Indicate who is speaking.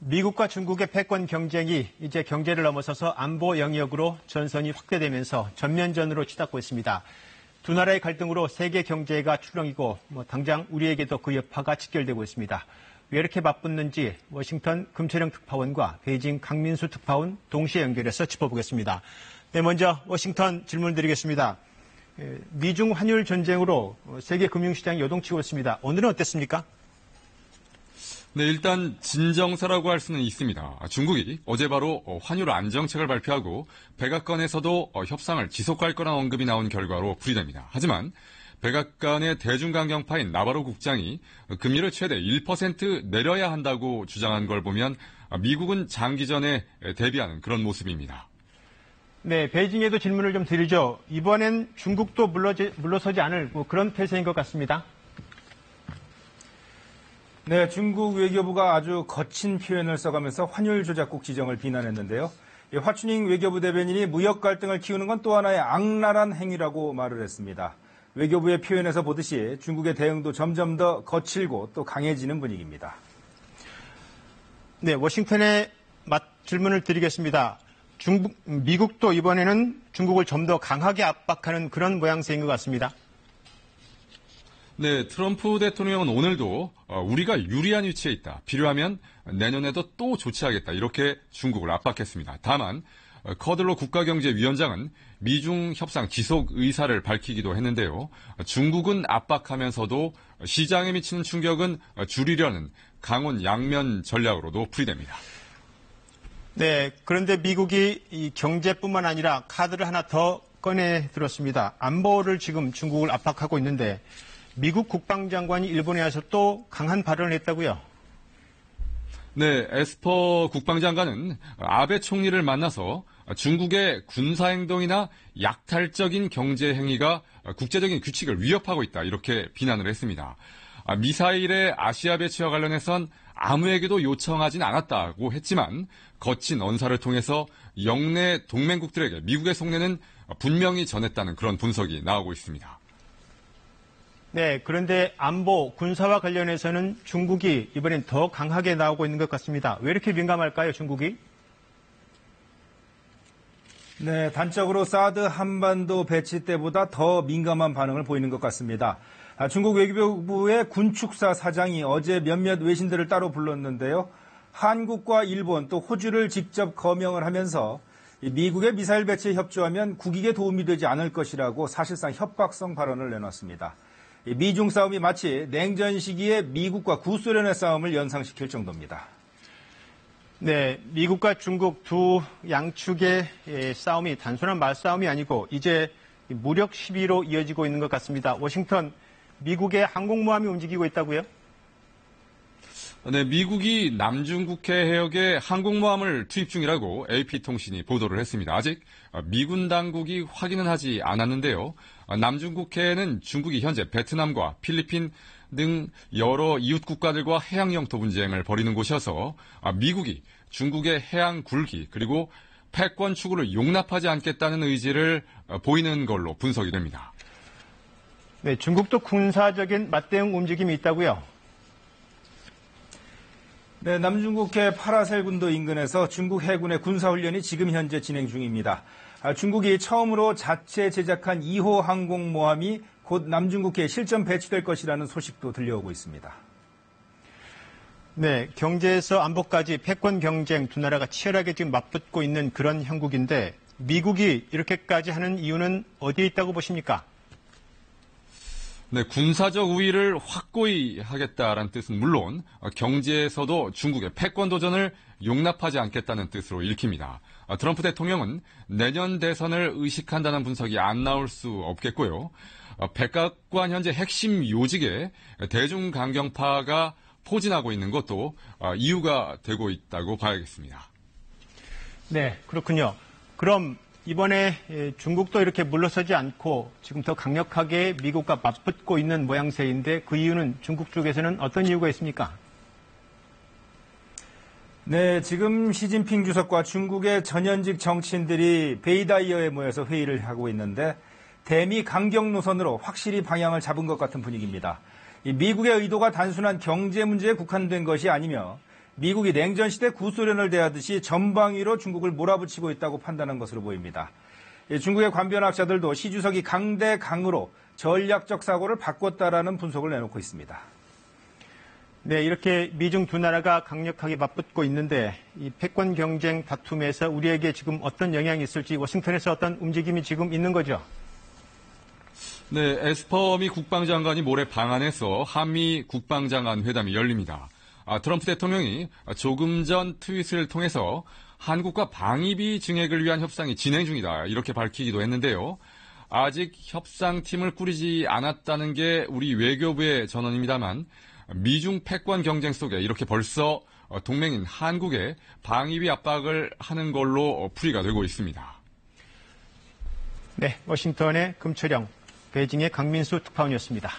Speaker 1: 미국과 중국의 패권 경쟁이 이제 경제를 넘어서서 안보 영역으로 전선이 확대되면서 전면전으로 치닫고 있습니다. 두 나라의 갈등으로 세계 경제가 출렁이고 당장 우리에게도 그 여파가 직결되고 있습니다. 왜 이렇게 맞붙는지 워싱턴 금철영 특파원과 베이징 강민수 특파원 동시에 연결해서 짚어보겠습니다. 네, 먼저 워싱턴 질문 드리겠습니다. 미중 환율 전쟁으로 세계 금융시장이 요동치고 있습니다. 오늘은 어땠습니까?
Speaker 2: 네, 일단 진정서라고 할 수는 있습니다. 중국이 어제 바로 환율 안정책을 발표하고 백악관에서도 협상을 지속할 거란 언급이 나온 결과로 풀이됩니다. 하지만 백악관의 대중강경파인 나바로 국장이 금리를 최대 1% 내려야 한다고 주장한 걸 보면 미국은 장기전에 대비하는 그런 모습입니다.
Speaker 1: 네, 베이징에도 질문을 좀 드리죠. 이번엔 중국도 물러서지 않을 그런 태세인 것 같습니다.
Speaker 3: 네, 중국 외교부가 아주 거친 표현을 써가면서 환율 조작국 지정을 비난했는데요. 화춘잉 외교부 대변인이 무역 갈등을 키우는 건 또 하나의 악랄한 행위라고 말을 했습니다. 외교부의 표현에서 보듯이 중국의 대응도 점점 더 거칠고 또 강해지는 분위기입니다.
Speaker 1: 네, 워싱턴에 질문을 드리겠습니다. 미국도 이번에는 중국을 좀 더 강하게 압박하는 그런 모양새인 것 같습니다.
Speaker 2: 네, 트럼프 대통령은 오늘도 우리가 유리한 위치에 있다. 필요하면 내년에도 또 조치하겠다. 이렇게 중국을 압박했습니다. 다만 커들로 국가경제위원장은 미중 협상 지속 의사를 밝히기도 했는데요. 중국은 압박하면서도 시장에 미치는 충격은 줄이려는 강원 양면 전략으로도 풀이됩니다.
Speaker 1: 네, 그런데 미국이 이 경제뿐만 아니라 카드를 하나 더 꺼내 들었습니다. 안보를 지금 중국을 압박하고 있는데 미국 국방장관이 일본에 와서 또 강한 발언을 했다고요?
Speaker 2: 네, 에스퍼 국방장관은 아베 총리를 만나서 중국의 군사행동이나 약탈적인 경제행위가 국제적인 규칙을 위협하고 있다. 이렇게 비난을 했습니다. 미사일의 아시아 배치와 관련해선 아무에게도 요청하진 않았다고 했지만 거친 언사를 통해서 영내 동맹국들에게 미국의 속내는 분명히 전했다는 그런 분석이 나오고 있습니다.
Speaker 1: 네, 그런데 안보, 군사와 관련해서는 중국이 이번엔 더 강하게 나오고 있는 것 같습니다. 왜 이렇게 민감할까요, 중국이?
Speaker 3: 네, 단적으로 사드 한반도 배치 때보다 더 민감한 반응을 보이는 것 같습니다. 중국 외교부의 군축사 사장이 어제 몇몇 외신들을 따로 불렀는데요. 한국과 일본 또 호주를 직접 거명을 하면서 미국의 미사일 배치에 협조하면 국익에 도움이 되지 않을 것이라고 사실상 협박성 발언을 내놨습니다. 미중 싸움이 마치 냉전 시기에 미국과 구소련의 싸움을 연상시킬 정도입니다.
Speaker 1: 네, 미국과 중국 두 양축의 싸움이 단순한 말싸움이 아니고 이제 무력 시비로 이어지고 있는 것 같습니다. 워싱턴, 미국의 항공모함이 움직이고 있다고요?
Speaker 2: 네, 미국이 남중국해 해역에 항공모함을 투입 중이라고 AP통신이 보도를 했습니다. 아직 미군 당국이 확인은 하지 않았는데요. 남중국해에는 중국이 현재 베트남과 필리핀 등 여러 이웃 국가들과 해양 영토 분쟁을 벌이는 곳이어서 미국이 중국의 해양 굴기 그리고 패권 추구를 용납하지 않겠다는 의지를 보이는 걸로 분석이 됩니다.
Speaker 1: 네, 중국도 군사적인 맞대응 움직임이 있다고요?
Speaker 3: 네, 남중국해 파라셀군도 인근에서 중국 해군의 군사훈련이 지금 현재 진행 중입니다. 중국이 처음으로 자체 제작한 2호 항공모함이 곧 남중국해에 실전 배치될 것이라는 소식도 들려오고 있습니다.
Speaker 1: 네, 경제에서 안보까지 패권 경쟁 두 나라가 치열하게 지금 맞붙고 있는 그런 형국인데 미국이 이렇게까지 하는 이유는 어디에 있다고 보십니까?
Speaker 2: 네, 군사적 우위를 확고히 하겠다라는 뜻은 물론 경제에서도 중국의 패권 도전을 용납하지 않겠다는 뜻으로 읽힙니다. 트럼프 대통령은 내년 대선을 의식한다는 분석이 안 나올 수 없겠고요. 백악관 현재 핵심 요직에 대중강경파가 포진하고 있는 것도 이유가 되고 있다고 봐야겠습니다.
Speaker 1: 네, 그렇군요. 그럼 이번에 중국도 이렇게 물러서지 않고 지금 더 강력하게 미국과 맞붙고 있는 모양새인데 그 이유는 중국 쪽에서는 어떤 이유가 있습니까?
Speaker 3: 네, 지금 시진핑 주석과 중국의 전현직 정치인들이 베이다이어에 모여서 회의를 하고 있는데 대미 강경 노선으로 확실히 방향을 잡은 것 같은 분위기입니다. 이 미국의 의도가 단순한 경제 문제에 국한된 것이 아니며 미국이 냉전 시대 구소련을 대하듯이 전방위로 중국을 몰아붙이고 있다고 판단한 것으로 보입니다. 중국의 관변학자들도 시 주석이 강대강으로 전략적 사고를 바꿨다라는 분석을 내놓고 있습니다.
Speaker 1: 네, 이렇게 미중 두 나라가 강력하게 맞붙고 있는데 이 패권 경쟁 다툼에서 우리에게 지금 어떤 영향이 있을지 워싱턴에서 어떤 움직임이 지금 있는 거죠?
Speaker 2: 네, 에스퍼 미 국방장관이 모레 방한해서 한미 국방장관 회담이 열립니다. 트럼프 대통령이 조금 전 트윗을 통해서 한국과 방위비 증액을 위한 협상이 진행 중이다 이렇게 밝히기도 했는데요. 아직 협상팀을 꾸리지 않았다는 게 우리 외교부의 전언입니다만 미중 패권 경쟁 속에 이렇게 벌써 동맹인 한국에 방위비 압박을 하는 걸로 풀이가 되고 있습니다.
Speaker 1: 네, 워싱턴의 금철영, 베이징의 강민수 특파원이었습니다.